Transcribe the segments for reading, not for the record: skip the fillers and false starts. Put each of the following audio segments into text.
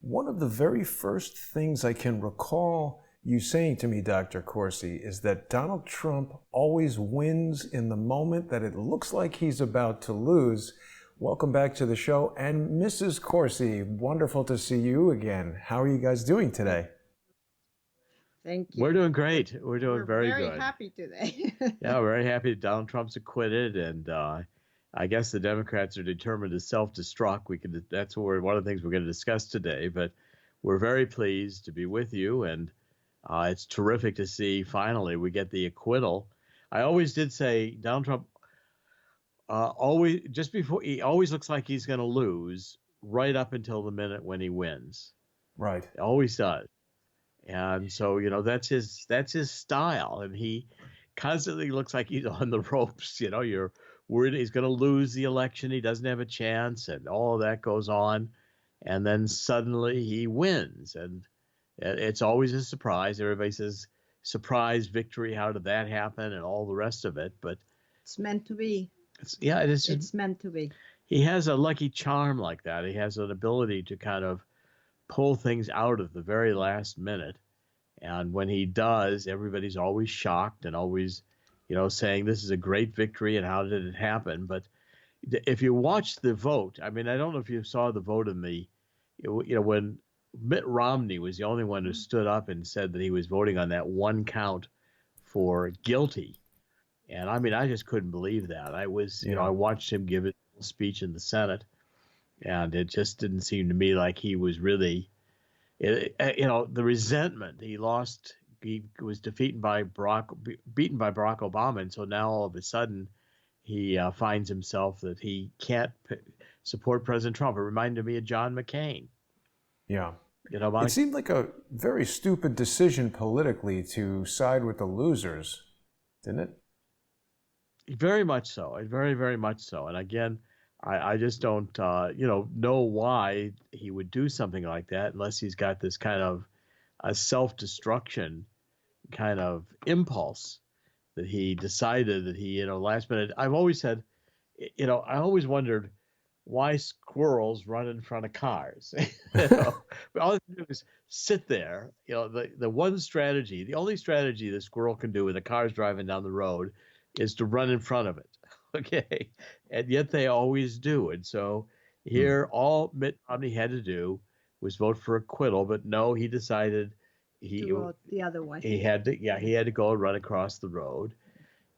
One of the very first things I can recall you saying to me, Dr. Corsi, is that Donald Trump always wins in the moment that it looks like he's about to lose. Welcome back to the show. And Mrs. Corsi, wonderful to see you again. How are you guys doing today? Thank you. We're doing great. We're doing very good. We're very happy today. Yeah, we're very happy that Donald Trump's acquitted, and I guess the Democrats are determined to self-destruct. That's one of the things we're going to discuss today. But we're very pleased to be with you, and it's terrific to see finally we get the acquittal. I always did say Donald Trump always looks like he's going to lose right up until the minute when he wins. Right. He always does. And so, that's his style. And he constantly looks like he's on the ropes. You're worried he's going to lose the election. He doesn't have a chance, and all of that goes on. And then suddenly he wins. And it's always a surprise. Everybody says, surprise victory. How did that happen? And all the rest of it. But it's meant to be. It's meant to be. He has a lucky charm like that. He has an ability to kind of pull things out at the very last minute. And when he does, everybody's always shocked and always, saying this is a great victory and how did it happen? But if you watch the vote, I mean, I don't know if you saw the vote in when Mitt Romney was the only one who stood up and said that he was voting on that one count for guilty. And I mean, I just couldn't believe that. I watched him give a speech in the Senate, and it just didn't seem to me like he was really, the resentment. He lost. He was beaten by Barack Obama, and so now all of a sudden, he finds himself that he can't support President Trump. It reminded me of John McCain. Yeah. It seemed like a very stupid decision politically to side with the losers, didn't it? Very much so. Very, very much so. And again, I just don't, know why he would do something like that unless he's got this kind of a self-destruction kind of impulse that he decided that he, last minute. I've always said, I always wondered why squirrels run in front of cars. But all they do is sit there. The one strategy, the only strategy the squirrel can do when the car's driving down the road is to run in front of it. Okay. And yet they always do. And so here, all Mitt Romney had to do was vote for acquittal, but no, he decided to vote the other way. He had to go and run across the road.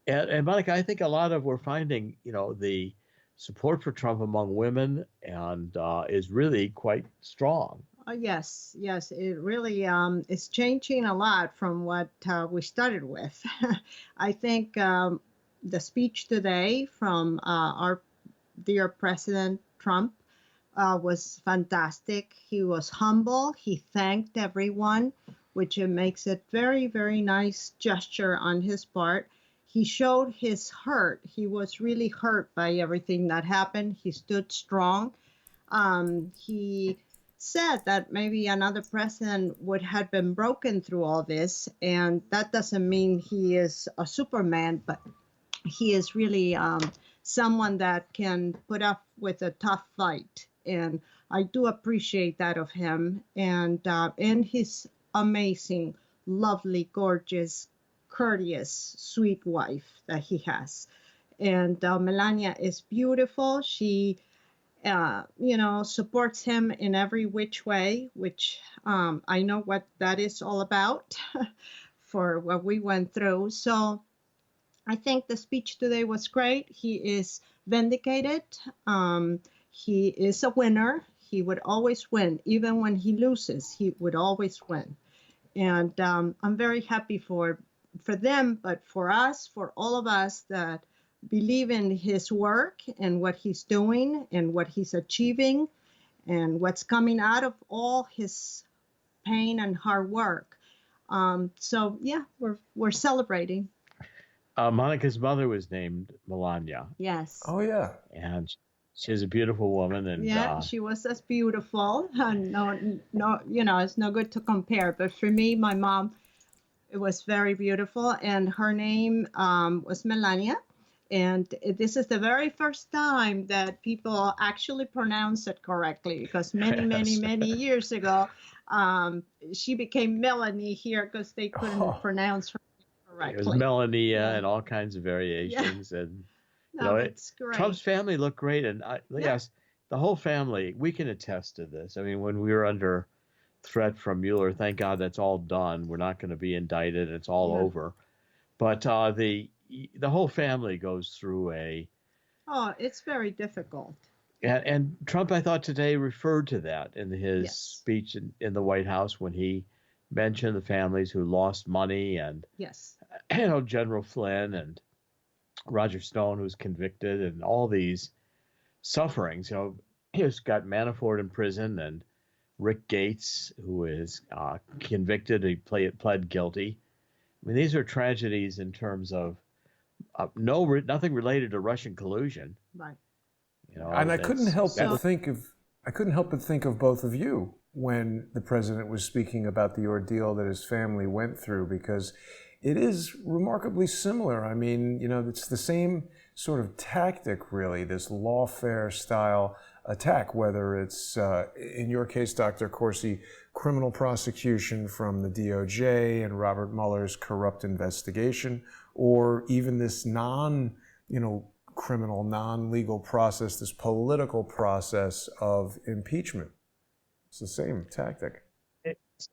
And Monica, I think a lot of we're finding, the support for Trump among women and is really quite strong. Yes, it really is changing a lot from what we started with. I think the speech today from our dear President Trump was fantastic. He was humble. He thanked everyone, which makes it very, very nice gesture on his part. He showed his hurt. He was really hurt by everything that happened. He stood strong. He said that maybe another president would have been broken through all this, and that doesn't mean he is a Superman, but he is really someone that can put up with a tough fight, and I do appreciate that of him, and his amazing, lovely, gorgeous, courteous, sweet wife that he has. And Melania is beautiful. She supports him in every which way, which I know what that is all about for what we went through. So I think the speech today was great. He is vindicated. He is a winner. He would always win. Even when he loses, he would always win. And I'm very happy for them, but for us, for all of us that believe in his work and what he's doing and what he's achieving and what's coming out of all his pain and hard work. So yeah, we're celebrating. Monica's mother was named Melania. Yes. Oh yeah. And she's a beautiful woman. And yeah, she was as beautiful. No, it's no good to compare. But for me, my mom, it was very beautiful, and her name was Melania. And this is the very first time that people actually pronounce it correctly, because many years ago, she became Melanie here because they couldn't pronounce her correctly. It was Melania and all kinds of variations. And, no, it's great. Trump's family looked great. And yes, the whole family, we can attest to this. I mean, when we were under threat from Mueller, thank God that's all done. We're not going to be indicted. It's all over. But the whole family goes through it's very difficult. And Trump, I thought today, referred to that in his speech in the White House when he mentioned the families who lost money and General Flynn and Roger Stone, who's convicted, and all these sufferings. He's got Manafort in prison and Rick Gates, who is convicted. He pled guilty. I mean, these are tragedies in terms of nothing related to Russian collusion. Right. And I couldn't help but think of both of you when the president was speaking about the ordeal that his family went through, because it is remarkably similar. I mean, it's the same sort of tactic, really, this lawfare style attack, whether it's, in your case, Dr. Corsi, criminal prosecution from the DOJ and Robert Mueller's corrupt investigation, or even this criminal, non-legal process, this political process of impeachment. It's the same tactic.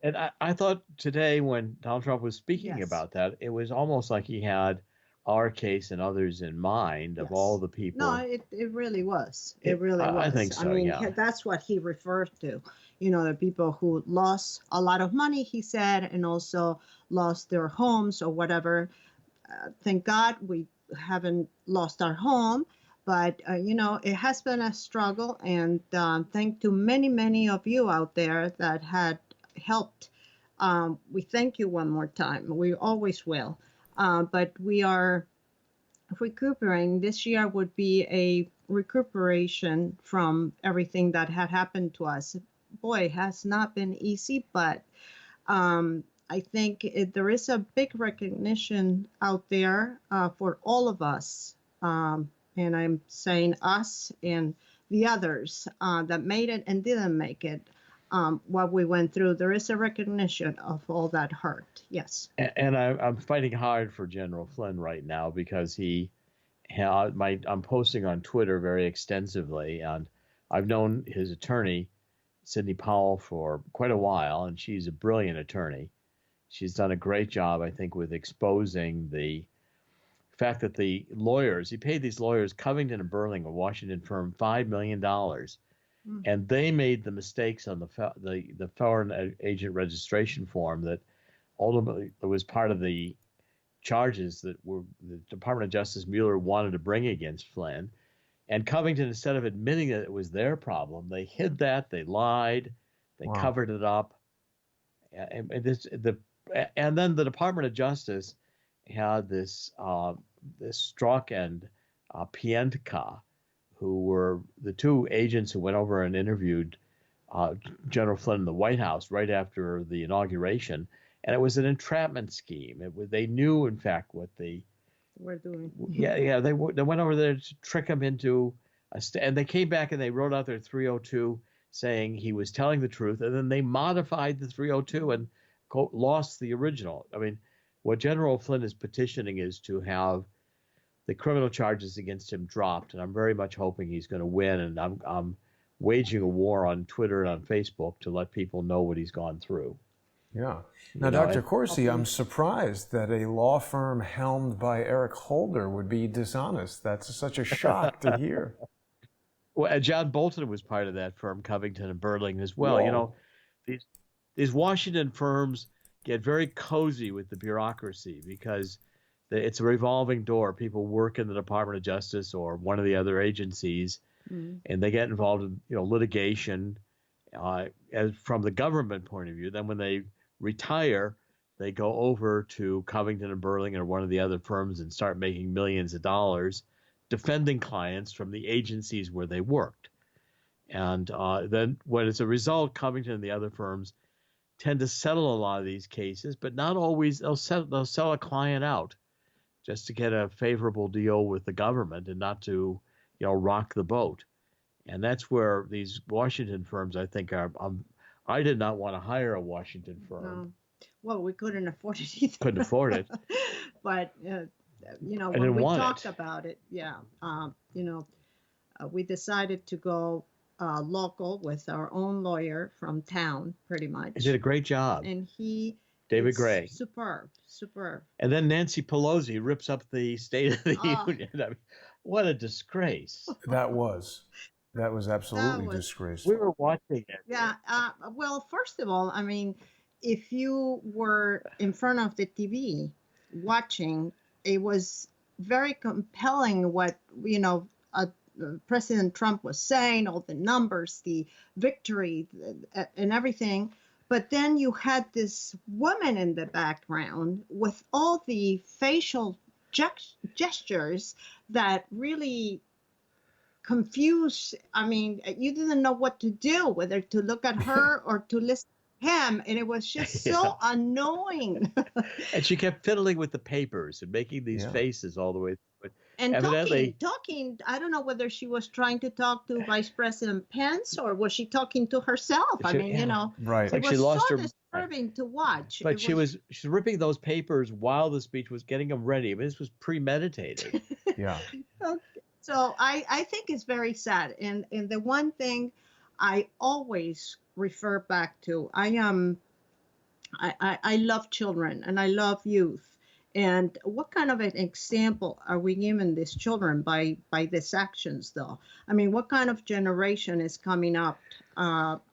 And I thought today when Donald Trump was speaking about that, it was almost like he had our case and others in mind of all the people. No, it really was. It really was. I think so, I mean, that's what he referred to. The people who lost a lot of money, he said, and also lost their homes or whatever. Thank God we haven't lost our home, but it has been a struggle, and thank to many of you out there that had helped. We thank you one more time. We always will, but we are recuperating. This year would be a recuperation from everything that had happened to us. Boy, it has not been easy, but I think there is a big recognition out there for all of us, and I'm saying us and the others that made it and didn't make it, what we went through. There is a recognition of all that hurt, yes. And I'm fighting hard for General Flynn right now because I'm posting on Twitter very extensively, and I've known his attorney, Sidney Powell, for quite a while, and she's a brilliant attorney. She's done a great job, I think, with exposing the fact that the lawyers, he paid these lawyers, Covington and Burling, a Washington firm, $5 million. And they made the mistakes on the foreign agent registration form that ultimately was part of the charges that the Department of Justice Mueller wanted to bring against Flynn. And Covington, instead of admitting that it was their problem, they hid that, they lied, they covered it up. And then the Department of Justice had this Strzok and Piętka, who were the two agents who went over and interviewed General Flynn in the White House right after the inauguration, and it was an entrapment scheme. They knew, in fact, what they were doing. They went over there to trick him into and they came back and they wrote out their 302 saying he was telling the truth, and then they modified the 302 and lost the original. I mean, what General Flynn is petitioning is to have the criminal charges against him dropped, and I'm very much hoping he's going to win. And I'm waging a war on Twitter and on Facebook to let people know what he's gone through. Yeah. Now, Dr. Corsi, I'm surprised that a law firm helmed by Eric Holder would be dishonest. That's such a shock to hear. Well, John Bolton was part of that firm, Covington and Burling, as well. Whoa. These Washington firms get very cozy with the bureaucracy because it's a revolving door. People work in the Department of Justice or one of the other agencies, and they get involved in litigation as from the government point of view. Then when they retire, they go over to Covington and Burling or one of the other firms and start making millions of dollars defending clients from the agencies where they worked. And then when as a result, Covington and the other firms tend to settle a lot of these cases, but not always. They'll sell a client out just to get a favorable deal with the government and not to, rock the boat. And that's where these Washington firms, I think, are. I did not want to hire a Washington firm. No. Well, we couldn't afford it either. Couldn't afford it. But, I when we talked about it, we decided to go local with our own lawyer from town, pretty much. He did a great job. And David Gray. Superb. And then Nancy Pelosi rips up the State of the Union. I mean, what a disgrace. That was absolutely disgraceful. We were watching it. Yeah. Well, first of all, I mean, if you were in front of the TV watching, it was very compelling what, President Trump was saying, all the numbers, the victory and everything. But then you had this woman in the background with all the facial gestures that really confused. I mean, you didn't know what to do, whether to look at her or to listen to him. And it was just so annoying. And she kept fiddling with the papers and making these faces all the way through. And talking, I don't know whether she was trying to talk to Vice President Pence or was she talking to herself? Right. It was so disturbing to watch. But she's ripping those papers while the speech was getting them ready. I mean, this was premeditated. Yeah. So I think it's very sad. And the one thing I always refer back to, I love children and I love youth. And what kind of an example are we giving these children by these actions, though? I mean, what kind of generation is coming up? What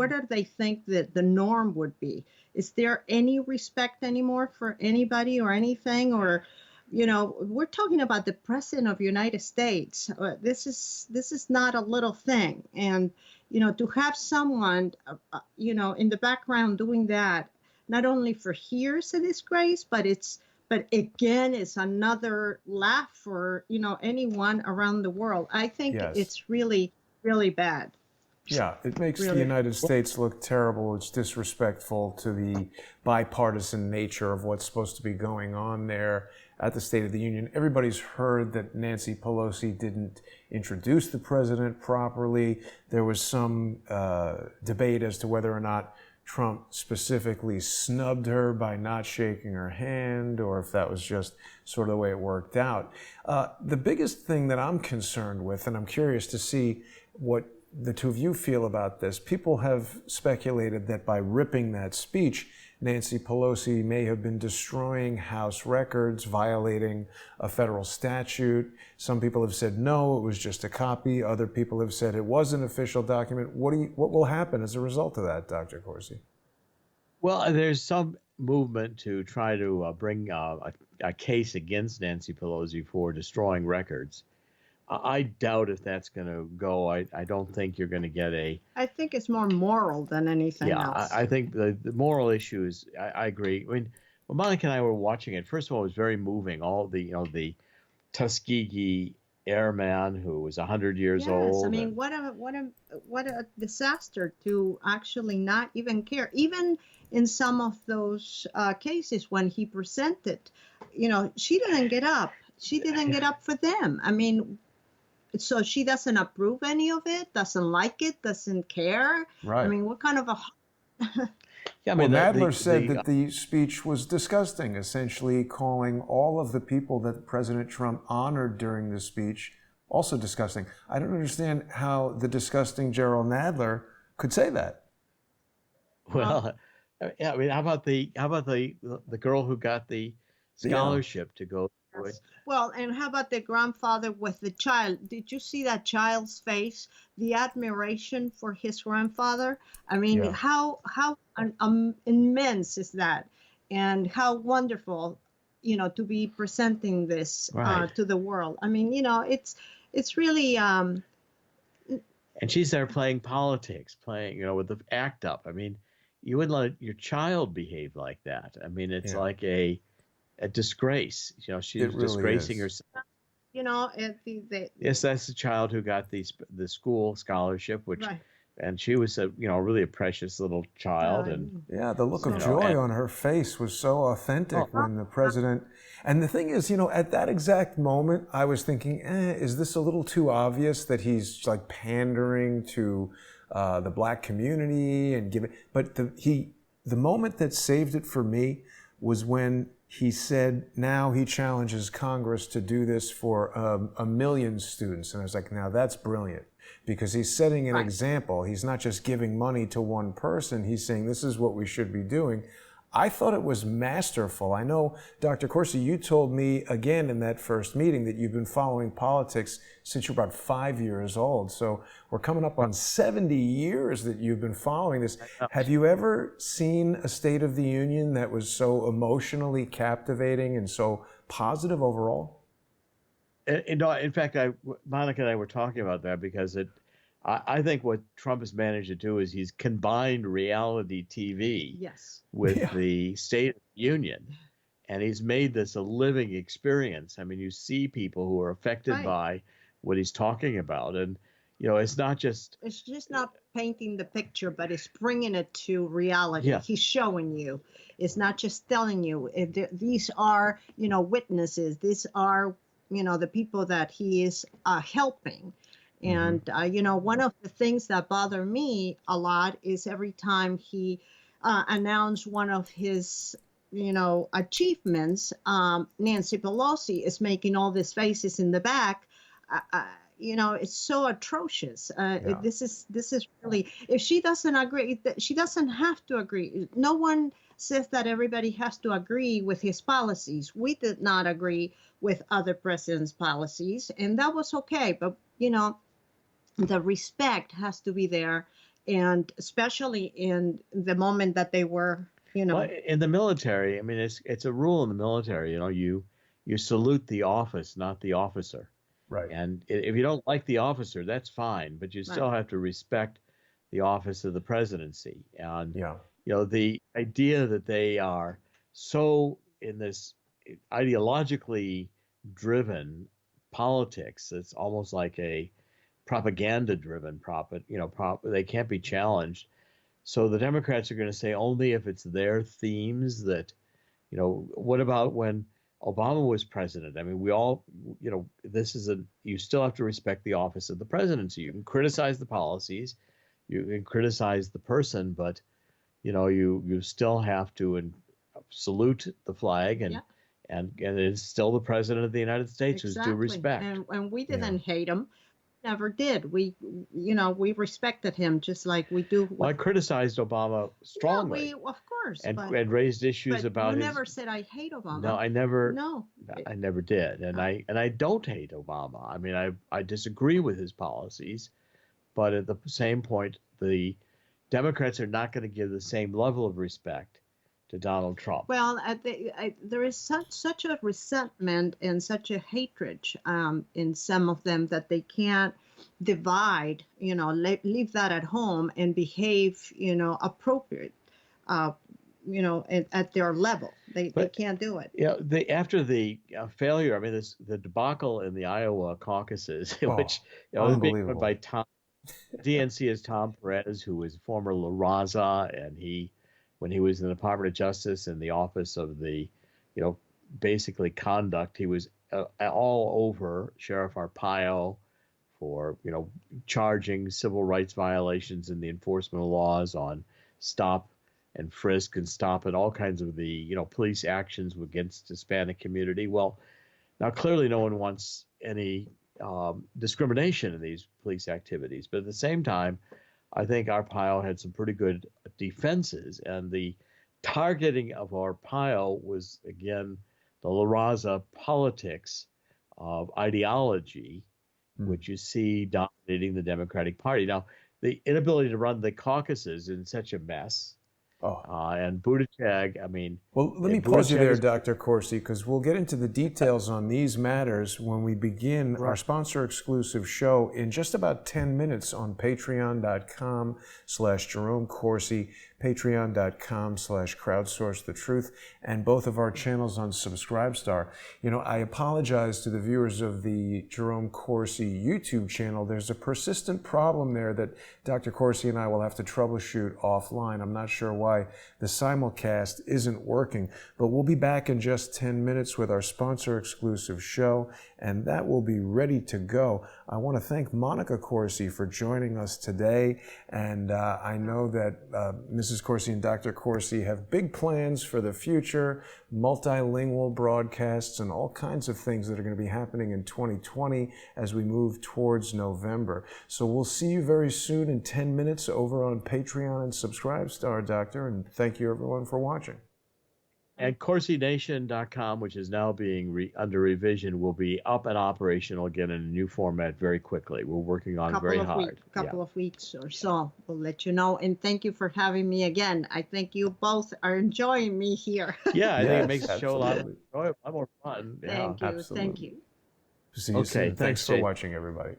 do they think that the norm would be? Is there any respect anymore for anybody or anything? Or, we're talking about the President of the United States. This is not a little thing. And, to have someone, in the background doing that, not only for here it's a disgrace, but again, it's another laugh for, anyone around the world. I think it's really, really bad. Yeah, it makes the United States look terrible. It's disrespectful to the bipartisan nature of what's supposed to be going on there at the State of the Union. Everybody's heard that Nancy Pelosi didn't introduce the president properly. There was some debate as to whether or not Trump specifically snubbed her by not shaking her hand, or if that was just sort of the way it worked out. The biggest thing that I'm concerned with, and I'm curious to see what the two of you feel about this, people have speculated that by ripping that speech, Nancy Pelosi may have been destroying House records, violating a federal statute. Some people have said, no, it was just a copy. Other people have said it was an official document. What will happen as a result of that, Dr. Corsi? Well, there's some movement to try to bring a case against Nancy Pelosi for destroying records. I doubt if that's going to go. I don't think you're going to get I think it's more moral than anything else. I think the moral issues, I agree. I mean, when Monica and I were watching it, first of all, it was very moving. All the Tuskegee airman who was 100 years old. I mean, what a disaster to actually not even care. Even in some of those cases when he presented, she didn't get up. She didn't get up for them. I mean, so she doesn't approve any of it, doesn't like it, doesn't care. Right. I mean, what kind of a... Yeah, I mean, Nadler said that the speech was disgusting, essentially calling all of the people that President Trump honored during the speech also disgusting. I don't understand how the disgusting Gerald Nadler could say that. Well, yeah, I mean, how about the girl who got the scholarship to go through it? Well, and how about the grandfather with the child? Did you see that child's face? The admiration for his grandfather? I mean, how immense is that? And how wonderful, to be presenting this to the world. I mean, it's really... And she's there playing politics, with the act up. I mean, you wouldn't let your child behave like that. I mean, it's like a disgrace. She's really disgracing herself. Yes, that's the child who got the school scholarship, which and she was a really a precious little child, and Yeah, the look of So- joy on her face was so authentic when the president. And the thing is, at that exact moment, I was thinking, is this a little too obvious that he's like pandering to the black community and giving? But the moment that saved it for me was when he said now he challenges Congress to do this for 1 million students. And I was like, now that's brilliant, because he's setting an example. He's not just giving money to one person. He's saying this is what we should be doing. I thought it was masterful. I know, Dr. Corsi, you told me again in that first meeting that you've been following politics since you're about 5 years old. So we're coming up on 70 years that you've been following this. Have you ever seen a State of the Union that was so emotionally captivating and so positive overall? In fact, Monica and I were talking about that because I think what Trump has managed to do is he's combined reality TV with the State of the Union, and he's made this a living experience. I mean, you see people who are affected by what he's talking about, and it's not just not painting the picture, but it's bringing it to reality. Yeah. He's showing you. It's not just telling you. These are witnesses. These are the people that he is helping. And, one of the things that bother me a lot is every time he announced one of his, achievements, Nancy Pelosi is making all these faces in the back. It's so atrocious. This is really, if she doesn't agree, she doesn't have to agree. No one says that everybody has to agree with his policies. We did not agree with other presidents' policies, and that was okay. But, the respect has to be there, and especially in the moment that they were, Well, in the military, I mean, it's a rule in the military. You salute the office, not the officer. Right. And if you don't like the officer, that's fine, but you still have to respect the office of the presidency. And the idea that they are so in this ideologically driven politics, it's almost like a propaganda-driven they can't be challenged. So the Democrats are going to say only if it's their themes that, what about when Obama was president? I mean, we all, you still have to respect the office of the presidency. You can criticize the policies, you can criticize the person, but, you still have to salute the flag and it's still the president of the United States who's due respect. And we didn't hate him. Never did. We respected him just like we do. Well, I criticized Obama strongly. Yeah, of course. And raised issues about you never said I hate Obama. No, I never. No, I never did, and I don't hate Obama. I mean, I disagree with his policies, but at the same point, the Democrats are not going to give the same level of respect to Donald Trump. Well, there is such a resentment and such a hatred in some of them that they can't divide, leave that at home and behave, appropriate, at their level. They can't do it. After the failure, I mean, the debacle in the Iowa caucuses, which was being put by DNC is Tom Perez, who was former La Raza, and when he was in the Department of Justice in the office of the, basically conduct, he was all over Sheriff Arpaio for, charging civil rights violations in the enforcement of laws on stop and frisk and stop and all kinds of the, police actions against the Hispanic community. Well, now clearly no one wants any discrimination in these police activities, but at the same time, I think Arpaio had some pretty good defenses, and the targeting of Arpaio was, again, the La Raza politics of ideology, which you see dominating the Democratic Party. Now, the inability to run the caucuses in such a mess Oh. And Buttigieg, I mean. Well, let me pause you Buttigieg there, is- Dr. Corsi, because we'll get into the details on these matters when we begin our sponsor-exclusive show in just about 10 minutes on patreon.com/Jerome Corsi, patreon.com/Crowdsource the Truth, and both of our channels on Subscribestar. You know, I apologize to the viewers of the Jerome Corsi YouTube channel. There's a persistent problem there that Dr. Corsi and I will have to troubleshoot offline. I'm not sure why the simulcast isn't working, but we'll be back in just 10 minutes with our sponsor-exclusive show, and that will be ready to go. I want to thank Monica Corsi for joining us today, and I know that Mrs. Corsi and Dr. Corsi have big plans for the future, multilingual broadcasts, and all kinds of things that are going to be happening in 2020 as we move towards November. So we'll see you very soon in 10 minutes over on Patreon and Subscribestar, Doctor, and thank you everyone for watching. And CorsiNation.com, which is now being under revision, will be up and operational again in a new format very quickly. We're working on it very hard. Couple of weeks or so. We'll let you know. And thank you for having me again. I think you both are enjoying me here. Yeah, I think it makes the Yes, show a lot absolutely. more fun. Yeah. Thank you. absolutely. Thank you. See you soon. Thanks for watching, everybody.